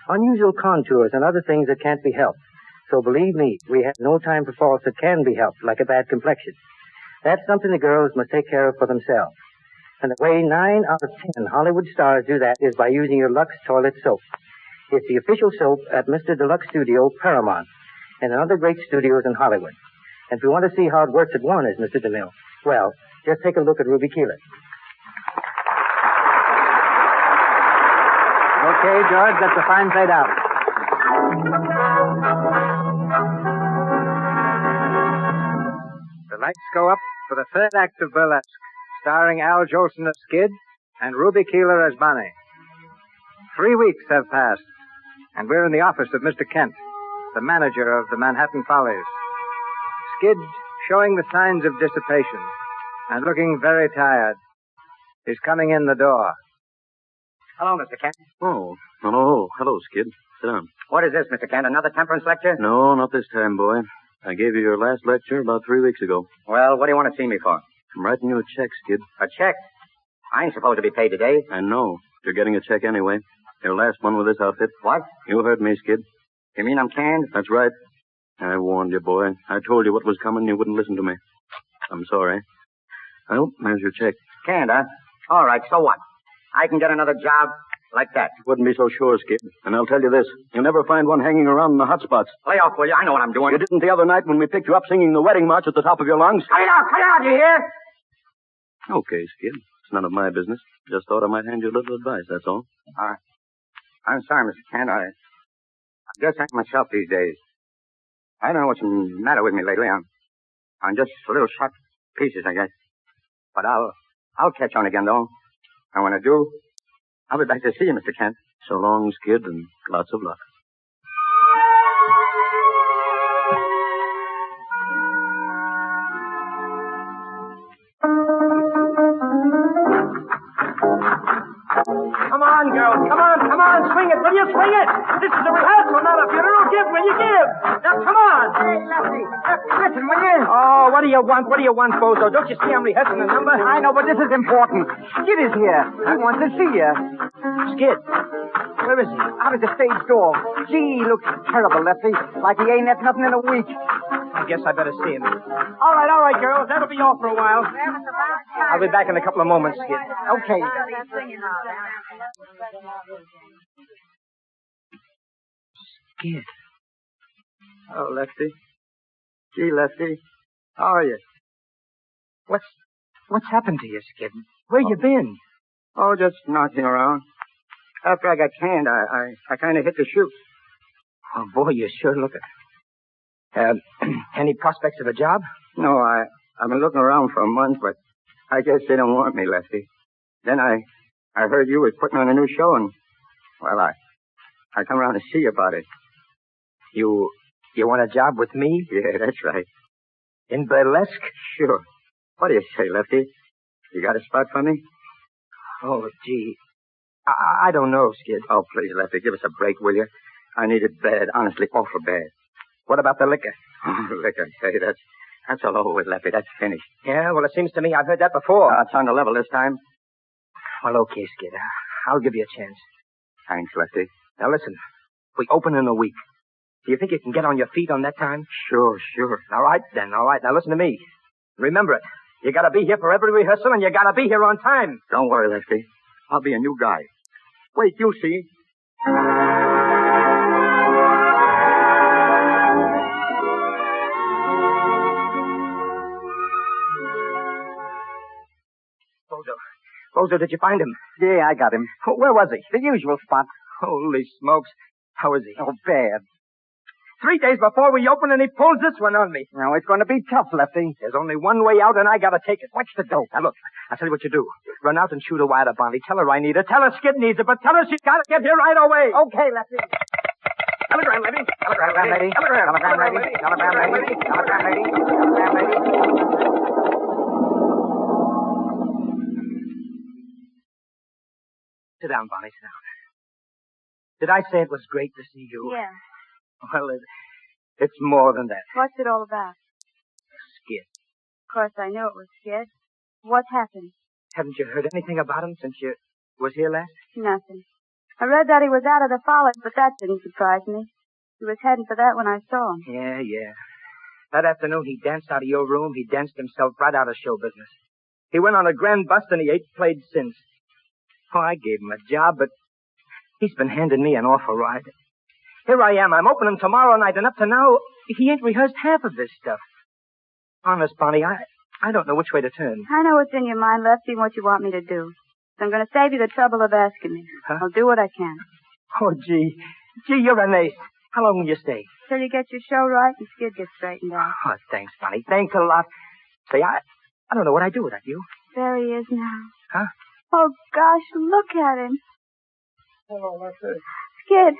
unusual contours, and other things that can't be helped. So believe me, we have no time for faults that can be helped, like a bad complexion. That's something the girls must take care of for themselves. And the way 9 out of 10 Hollywood stars do that is by using your Lux toilet soap. It's the official soap at Mr. Deluxe Studio, Paramount, and other great studios in Hollywood. And if you want to see how it works at Warner's, Mr. DeMille, well, just take a look at Ruby Keeler.
Okay, George, that's a fine fade out. The lights go up for the third act of Burlesque, starring Al Jolson as Skid and Ruby Keeler as Bonnie. 3 weeks have passed, and we're in the office of Mr. Kent, the manager of the Manhattan Follies. Skid, showing the signs of dissipation and looking very tired, is coming in the door.
Hello, Mr. Kent.
Oh, hello, Skid. Sit down.
What is this, Mr. Kent? Another temperance lecture?
No, not this time, boy. I gave you your last lecture about 3 weeks ago.
Well, what do you want to see me for?
I'm writing you a check, Skid.
A check? I ain't supposed to be paid today.
I know. You're getting a check anyway. Your last one with this outfit.
What?
You heard me, Skid.
You mean I'm canned?
That's right. I warned you, boy. I told you what was coming. You wouldn't listen to me. I'm sorry. Well, there's your check.
Canned, huh? All right, so what? I can get another job like that.
Wouldn't be so sure, Skid. And I'll tell you this. You'll never find one hanging around in the hot spots.
Lay off, will you? I know what I'm doing.
You didn't the other night when we picked you up singing the wedding march at the top of your lungs.
Cut it out, you hear?
Okay, Skid. It's none of my business. Just thought I might hand you a little advice, that's all.
I'm sorry, Mr. Kent. I just ain't myself these days. I don't know what's the matter with me lately. I'm just a little shot to pieces, I guess. But I'll catch on again, though. And when I do, I'll be back to see you, Mr. Kent.
So long, Skid, and lots of luck.
Come on, girls. Come on. Swing it, will you? Swing it. This is a rehearsal, not a funeral. Give, will you give? Now, come on.
Hey, Lefty, listen, will you?
Oh, what do you want? What do you want, Bozo? Don't you see I'm rehearsing a number?
I know, but this is important. Skid is here. He wants to see you.
Skid? Where is he?
Out at the stage door. Gee, he looks terrible, Lefty. Like he ain't had nothing in a week.
I guess I better see him. All right, girls. That'll be all for a while. I'll be back in a couple of moments, Skid.
Okay.
Skid. Oh, Lefty. Gee, Lefty. How are you? What's happened to you, Skid? Where you been?
Oh, just knocking around. After I got canned, I kind of hit the chute.
Oh, boy, you sure look it. Any prospects of a job?
No, I've been looking around for a month, but I guess they don't want me, Lefty. Then I heard you was putting on a new show, and, well, I come around to see you about it.
You want a job with me?
Yeah, that's right.
In burlesque?
Sure. What do you say, Lefty? You got a spot for me?
Oh, gee. I don't know, Skid.
Oh, please, Lefty, give us a break, will you? I need it bad, honestly, awful bad.
What about the liquor?
Oh, liquor, say, that's all over with, Lefty. That's finished.
Yeah, well, it seems to me I've heard that before.
It's on the level this time.
Well, okay, Skid. I'll give you a chance.
Thanks, Lefty.
Now, listen. We open in a week. Do you think you can get on your feet on that time?
Sure.
All right, then. All right. Now, listen to me. Remember it. You gotta be here for every rehearsal, and you gotta be here on time.
Don't worry, Lefty. I'll be a new guy. Wait, you'll see.
Bozo, did you find him?
Yeah, I got him.
Where was he?
The usual spot.
Holy smokes. How is he?
Oh, bad.
3 days before we open, and he pulls this one on me.
Now, it's going to be tough, Lefty.
There's only one way out, and I gotta take it.
What's the dope?
Now, look, I'll tell you what you do. Run out and shoot a wire to Bonnie. Tell her I need her. Tell her Skid needs her, but tell her she's gotta get here right away.
Okay, Lefty.
Telegram, lady.
Telegram, lady. Telegram, lady. Telegram, lady. Telegram, lady. Telegram, lady.
Sit down, Bonnie, sit down. Did I say it was great to see you?
Yeah.
Well, it's more than that.
What's it all about?
Skid.
Of course, I knew it was Skid. What happened?
Haven't you heard anything about him since you was here last?
Nothing. I read that he was out of the Follies, but that didn't surprise me. He was heading for that when I saw him.
Yeah. That afternoon, he danced out of your room. He danced himself right out of show business. He went on a grand bust, and he ain't played since. Oh, I gave him a job, but he's been handing me an awful ride. Here I am. I'm opening tomorrow night, and up to now, he ain't rehearsed half of this stuff. Honest, Bonnie, I don't know which way to turn.
I know what's in your mind, Lefty, and what you want me to do. So I'm going to save you the trouble of asking me.
Huh?
I'll do what I can.
Oh, gee, you're an ace. How long will you stay?
Till you get your show right and Skid gets straightened out.
Oh, thanks, Bonnie. Thanks a lot. Say, I don't know what I'd do without you.
There he is now.
Huh?
Oh, gosh, look at him.
Hello, Lefty.
Skid.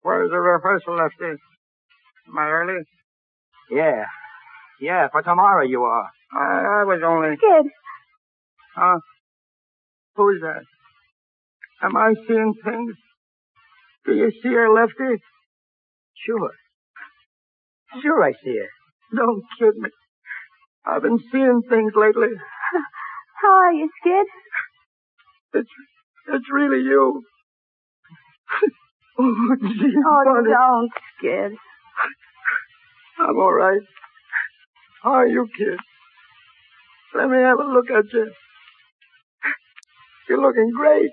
Where's the rehearsal, Lefty? Am I early?
Yeah, for tomorrow you are.
I was only...
Skid.
Huh? Who's that? Am I seeing things? Do you see her, Lefty?
Sure I see her.
Don't kid me. I've been seeing things lately.
How are you, Skid?
It's really you. Oh, gee,
Oh,
Bonnie.
don't, Skid.
I'm all right. How are you, kid? Let me have a look at you. You're looking great.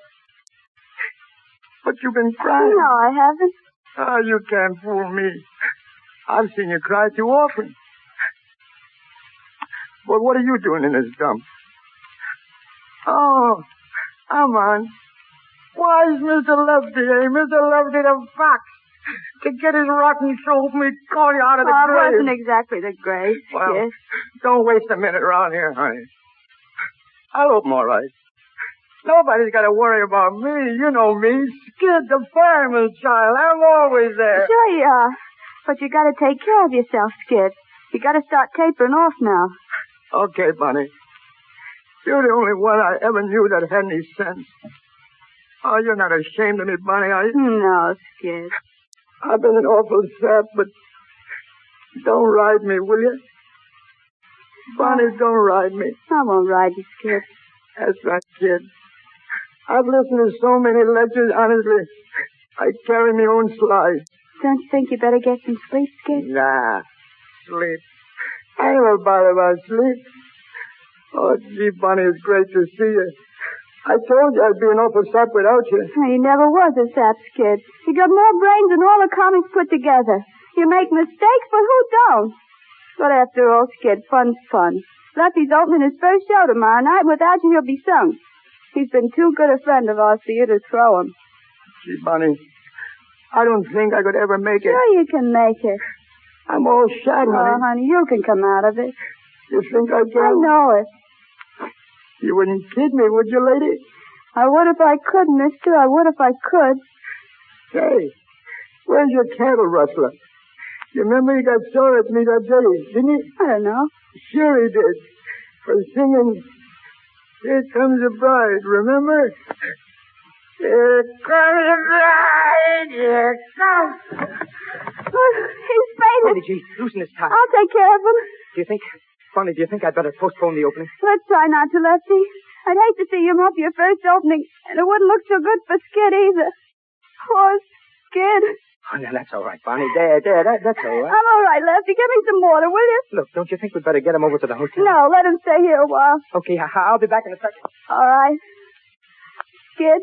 But you've been crying.
No, I haven't.
Oh, you can't fool me. I've seen you cry too often. But what are you doing in this dump? Oh, come on. Why is Mr. Lefty, Mr. Lefty the fox? To get his rotten soul from me, call you out of the
It
grave.
wasn't exactly the grave,
Well,
Skid.
don't waste a minute around here, honey. I'll open all right. Nobody's got to worry about me. You know me. Skid, the fireman's child. I'm always there.
Sure you are. But you got to take care of yourself, Skid. You got to start tapering off now.
Okay, Bunny. You're the only one I ever knew that had any sense. Oh, you're not ashamed of me, Bunny, are you?
No, Skid.
I've been an awful sap, but don't ride me, will you? Bunny, don't ride me.
I won't ride you, Skid.
That's right, kid. I've listened to so many lectures, honestly. I carry my own slide.
Don't you think you better get some sleep, Skid?
Nah.
sleep. I ain't no bother about sleep. Oh, gee, Bunny, it's great to see you. I told you I'd be an awful sap without you.
He never was a sap, Skid. You got more brains than all the comics put together. You make mistakes, but who don't? But after all, Skid, fun's fun. Lefty's opening his first show tomorrow night. Without you, he'll be sunk. He's been too good a friend of ours for you to throw him.
Gee, Bunny, I don't think I could ever make it.
Sure you can make it.
I'm all shot, honey.
Oh, honey, you can come out of it.
You think I can?
I know it.
You wouldn't kid me, would you, lady?
I would if I could, mister. I would if I could.
Hey, where's your cattle rustler? You remember he got sore at me that day, didn't he?
I don't know.
Sure he did. For singing, Here Comes the Bride, remember? Here comes the bride, here comes...
Oh, he's fainted.
Bonnie, gee, loosen his tie.
I'll take care of him.
Do you think I'd better postpone the opening?
Let's try not to, Lefty. I'd hate to see him up your first opening, and it wouldn't look so good for Skid either. Poor Skid.
Oh, no, that's all right, Bonnie. There, that's all right.
I'm all right, Lefty. Give me some water, will you?
Look, don't you think we'd better get him over to the hotel?
No, let him stay here a while.
Okay, I'll be back in a second.
All right. Skid,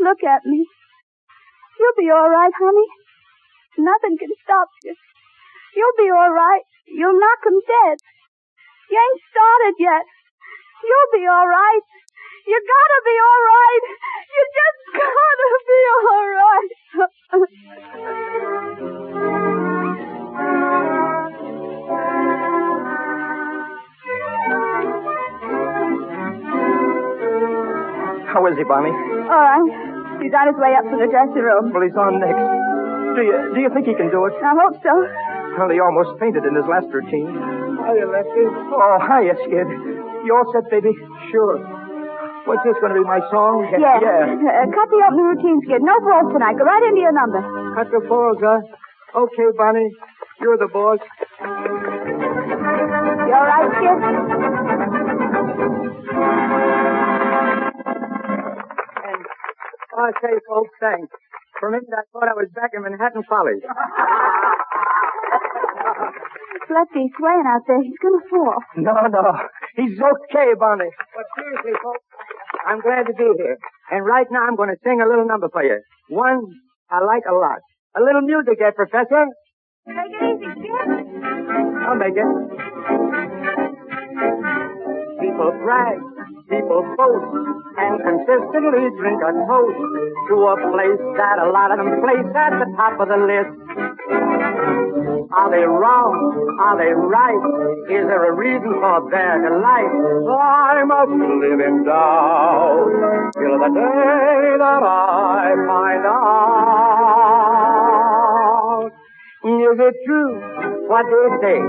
look at me. You'll be all right, honey. Nothing can stop you. You'll be all right. You'll knock him dead. You ain't started yet. You'll be all right. You gotta be all right. You just gotta be all right.
How is he, Bonnie?
All right. He's on his way up to the dressing room.
Well, he's on next. Do you think he can do it?
I hope so.
Well, he almost fainted in his last routine.
Hiya, Lefty.
Oh, hiya, Skid. You all set, baby?
Sure. What's this going to be, my song?
Yeah.
Yeah.
Cut the opening routine, Skid. No balls tonight. Go right into your number.
Cut the balls, huh? Okay, Bonnie. You're the boss.
You all right, Skid?
I say, folks, thanks. For a minute, I thought I was back in Manhattan Follies.
Lefty's swaying out there. He's going to fall.
No. He's okay, Bonnie. But seriously, folks, I'm glad to be here. And right now, I'm going to sing a little number for you. One I like a lot. A little music there, Professor.
Take it easy, Skid.
I'll make it. People brag, people boast, and consistently drink a toast to a place that a lot of them place at the top of the list. Are they wrong? Are they right? Is there a reason for their delight? I must live in doubt till the day that I find out. Is it true what they say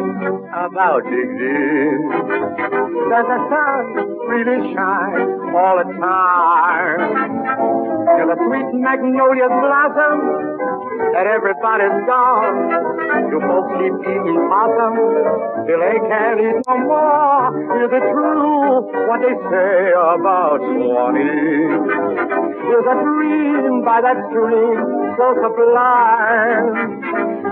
about disease? Does the sun really shine all the time? Till the sweet magnolias blossom that everybody's gone. You folks keep eating possum till they can't eat no more. Is it true what they say about Swanee? Is a dream by that stream so sublime?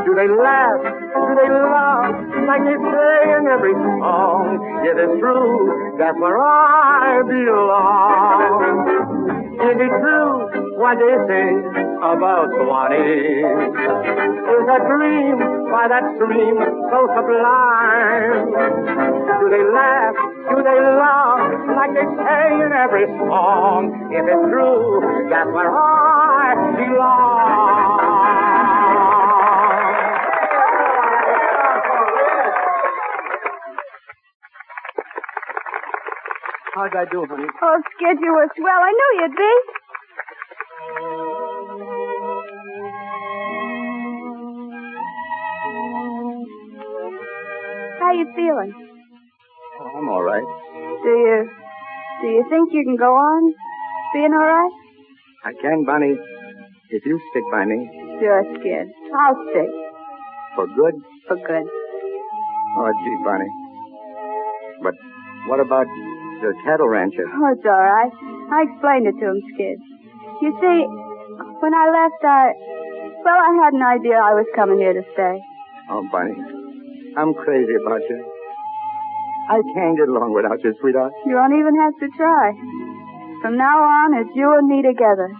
Do they laugh? Do they laugh like they say in every song? It is true, that's where I belong. Is it true what they say about Swanee? Is a dream by that stream so sublime? Do they laugh? Do they laugh like they say in every song? If it's true, that's where I belong. How'd I do, honey?
Oh, Skid, you were swell. I knew you'd be. How you feeling?
Oh, I'm all right.
Do you think you can go on being all right?
I can, Bonnie, if you stick by me.
Sure, Skid. I'll stick.
For good?
For good.
Oh, gee, Bonnie. But what about the cattle rancher?
Oh, it's all right. I explained it to him, Skid. You see, when I left, I had an idea I was coming here to stay.
Oh, Bonnie, I'm crazy about you. I can't get along without you, sweetheart.
You won't even have to try. From now on, it's you and me together.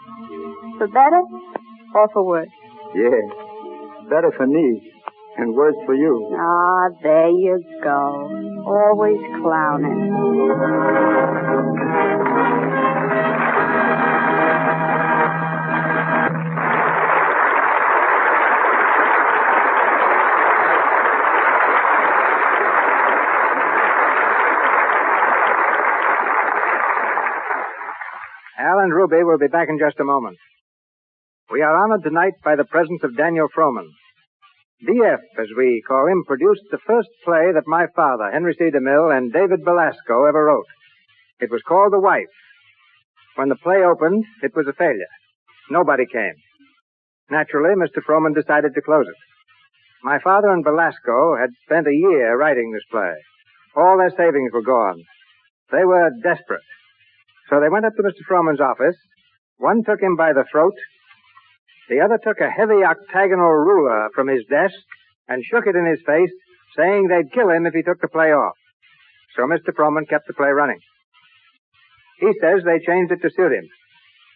For better or for worse.
Yeah. Better for me and worse for you.
Ah, there you go. Always clowning.
Al and Ruby will be back in just a moment. We are honored tonight by the presence of Daniel Frohman. D.F., as we call him, produced the first play that my father, Henry C. DeMille, and David Belasco ever wrote. It was called The Wife. When the play opened, it was a failure. Nobody came. Naturally, Mr. Frohman decided to close it. My father and Belasco had spent a year writing this play. All their savings were gone. They were desperate. So they went up to Mr. Frohman's office. One took him by the throat. The other took a heavy octagonal ruler from his desk and shook it in his face, saying they'd kill him if he took the play off. So Mr. Frohman kept the play running. He says they changed it to suit him.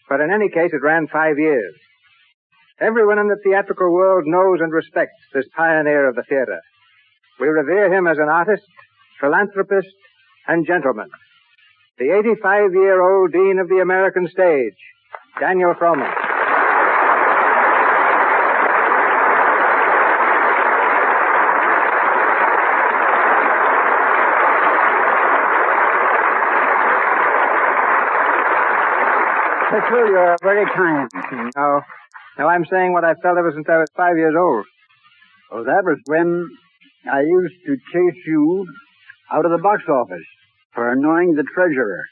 But in any case, it ran 5 years. Everyone in the theatrical world knows and respects this pioneer of the theater. We revere him as an artist, philanthropist, and gentleman. The 85-year-old dean of the American stage, Daniel Frohman.
Cecil, you're very kind.
No, I'm saying what I've felt ever since I was 5 years old.
Oh, that was when I used to chase you out of the box office for annoying the treasurer.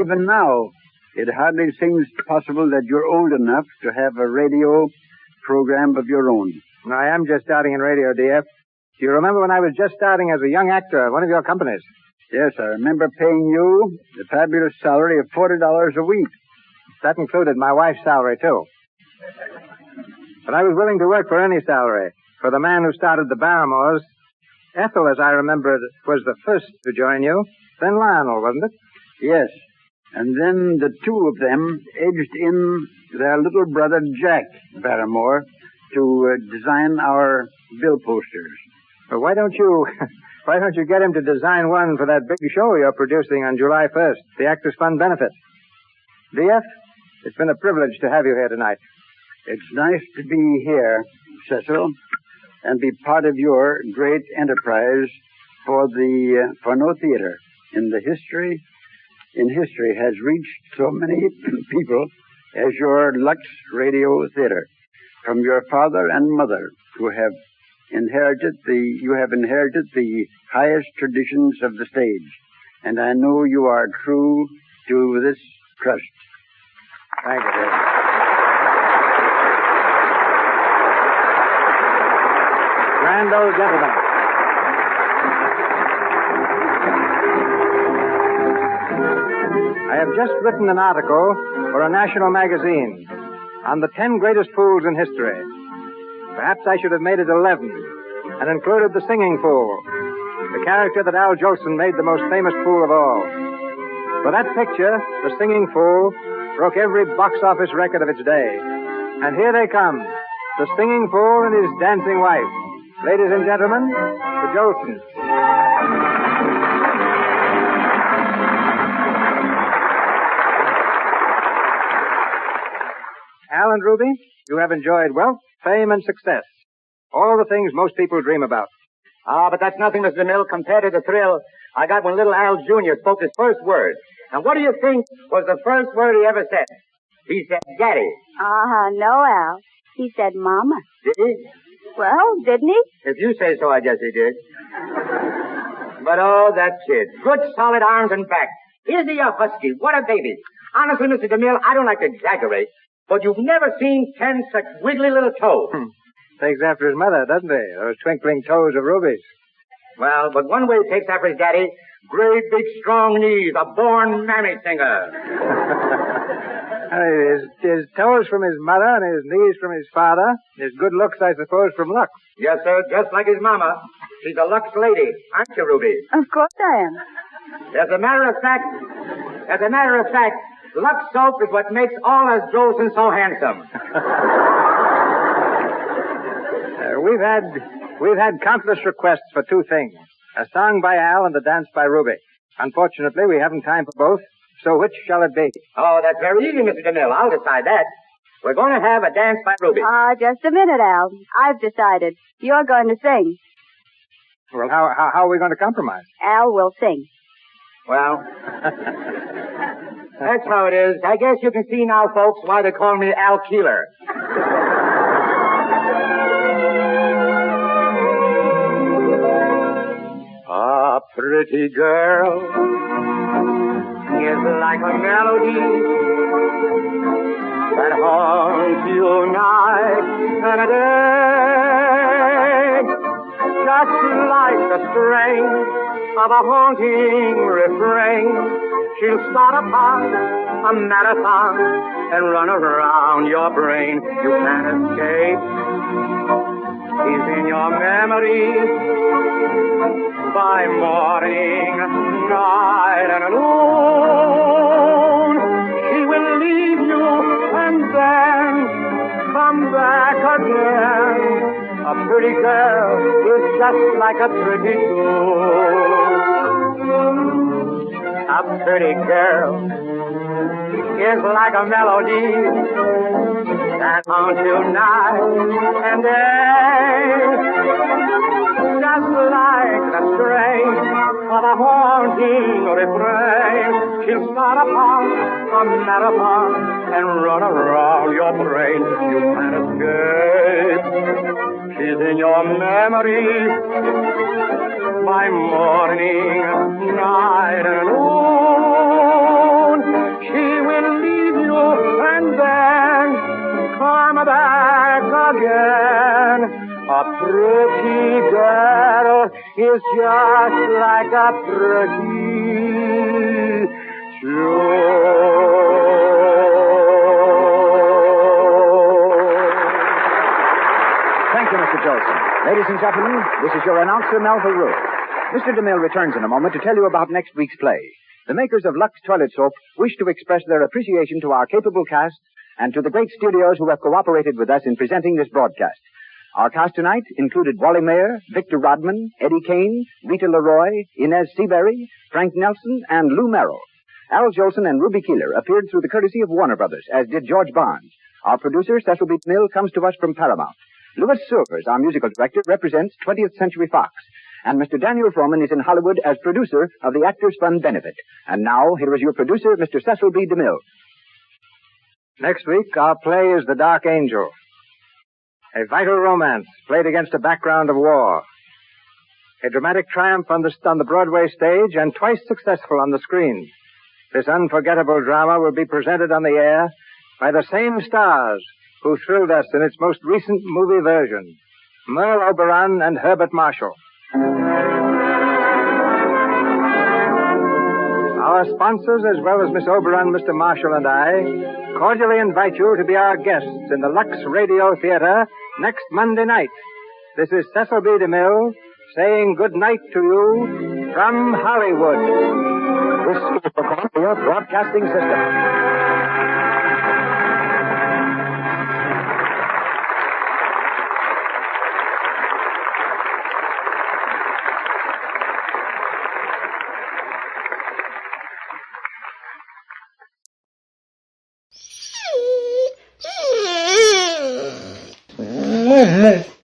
Even now, it hardly seems possible that you're old enough to have a radio program of your own.
No, I am just starting in radio, D.F. Do you remember when I was just starting as a young actor at one of your companies?
Yes, I remember paying you the fabulous salary of $40 a week.
That included my wife's salary, too. But I was willing to work for any salary. For the man who started the Barrymores, Ethel, as I remember it, was the first to join you. Then Lionel, wasn't it?
Yes. And then the two of them edged in their little brother, Jack Barrymore, to design our bill posters.
Well, why don't you get him to design one for that big show you're producing on July 1st, the Actors Fund benefit? D.F., it's been a privilege to have you here tonight.
It's nice to be here, Cecil, and be part of your great enterprise for no theater in history has reached so many people as your Lux Radio Theater, from your father and mother, who have inherited the highest traditions of the stage, and I know you are true to this trust.
Thank you, David. Grand old gentleman. I have just written an article for a national magazine on the 10 greatest fools in history. Perhaps I should have made it 11 and included the singing fool, the character that Al Jolson made the most famous fool of all. For that picture, the singing fool, broke every box office record of its day. And here they come, the singing fool and his dancing wife. Ladies and gentlemen, the Jolsons. Al and Ruby, you have enjoyed wealth, fame, and success. All the things most people dream about.
But that's nothing, Mr. DeMille, compared to the thrill I got when little Al Jr. spoke his first word. And what do you think was the first word he ever said? He said, Daddy.
No, Al. He said Mama.
Did he?
Well, didn't he?
If you say so, I guess he did. But, oh, that kid. Good, solid arms and back. Isn't he a husky? What a baby. Honestly, Mr. DeMille, I don't like to exaggerate, but you've never seen 10 such wiggly little toes.
Takes after his mother, doesn't he? Those twinkling toes of Ruby's.
Well, but one way he takes after his daddy, great big strong knees, a born mammy singer.
His toes from his mother and his knees from his father. His good looks, I suppose, from Lux.
Yes, sir, just like his mama. She's a Lux lady, aren't you, Ruby?
Of course I am.
As a matter of fact, Lux soap is what makes all us Jolson so handsome.
We've had countless requests for two things. A song by Al and a dance by Ruby. Unfortunately, we haven't time for both, so which shall it be?
Oh, that's very easy, Mr. DeMille. I'll decide that. We're going to have a dance by Ruby.
Just a minute, Al. I've decided. You're going to sing.
Well, how are we going to compromise?
Al will sing.
Well, that's how it is. I guess you can see now, folks, why they call me Al Keeler.
A pretty girl is like a melody that haunts you night and day. Just like the strain of a haunting refrain, she'll start a marathon and run around your brain. You can't escape. She's in your memory by morning, night, and noon. She will leave you and then come back again. A pretty girl is just like a pretty fool. A pretty girl is like a melody that haunts you night and day. Just like the strain of a haunting refrain, she'll start a marathon and run around your brain. You can't escape. She's in your memory by morning, night, and noon. She will leave you and then come back again. A pretty girl is just like a pretty jewel.
Thank you, Mr. Jolson. Ladies and gentlemen, this is your announcer, Melville Rue. Mr. DeMille returns in a moment to tell you about next week's play. The makers of Lux Toilet Soap wish to express their appreciation to our capable cast and to the great studios who have cooperated with us in presenting this broadcast. Our cast tonight included Wally Mayer, Victor Rodman, Eddie Kane, Rita Leroy, Inez Seabury, Frank Nelson, and Lou Merrill. Al Jolson and Ruby Keeler appeared through the courtesy of Warner Brothers, as did George Barnes. Our producer, Cecil B. DeMille, comes to us from Paramount. Louis Silvers, our musical director, represents 20th Century Fox. And Mr. Daniel Frohman is in Hollywood as producer of the Actors Fund Benefit. And now, here is your producer, Mr. Cecil B. DeMille.
Next week, our play is The Dark Angel. A vital romance played against a background of war. A dramatic triumph on the Broadway stage and twice successful on the screen. This unforgettable drama will be presented on the air by the same stars who thrilled us in its most recent movie version, Merle Oberon and Herbert Marshall. Our sponsors, as well as Miss Oberon, Mr. Marshall, and I, cordially invite you to be our guests in the Lux Radio Theater next Monday night. This is Cecil B. DeMille saying good night to you from Hollywood. This is the Columbia Broadcasting System.